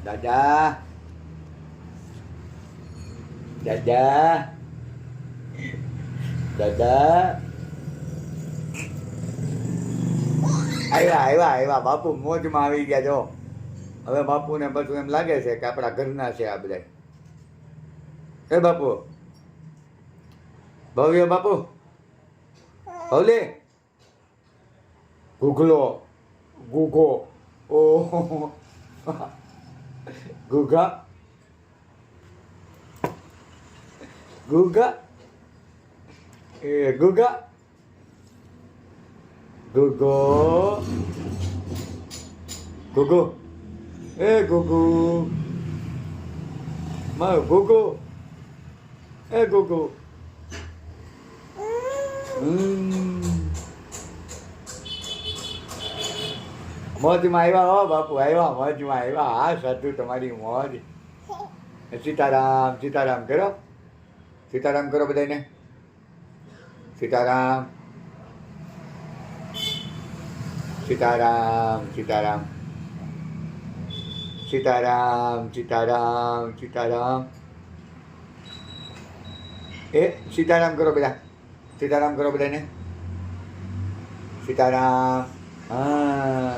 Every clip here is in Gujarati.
દાદા દાદા દાદા આવ્યા બાપુ મોજમાં આવી ગયા. જો હવે બાપુને બધું એમ લાગે છે કે આપણા ઘરના છે આ બધા. હે બાપુ, ભવ્ય બાપુ, ભવલે ગુગલો ગુગો ઓ ગુગા ગુગા એ ગુગા ગુગો ગુગુ એ ગુગુ મારું ગુગુ એ ગુગુ મોજમાં આવ્યા હો બાપુ, આવ્યા મોજમાં આવ્યા. હા સાધુ તમારી મોજ. સીતારામ સીતારામ કરો, સીતારામ કરો બધાને. સીતારામ સીતારામ સીતારામ સીતારામ સીતારામ સીતારામ. એ સીતારામ કરો બધા, સીતારામ કરો બધાને. સીતારામ. હા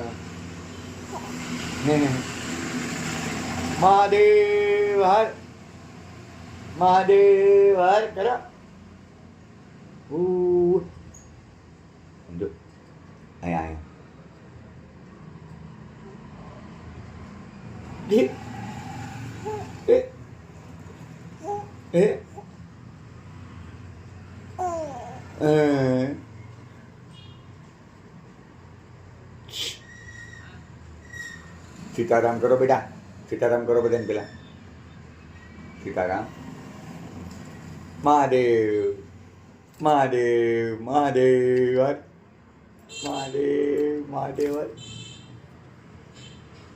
મહાદેવ હર, મહાદેવ હર કરો. સમજો અહીંયા અહીંયા સીતારામ કરો બેટા, સીતારામ કરો બધાને પેલા. સીતારામ. મહાદેવ મહાદેવ મહાદેવ હર, મહાદેવ મહાદેવ હર.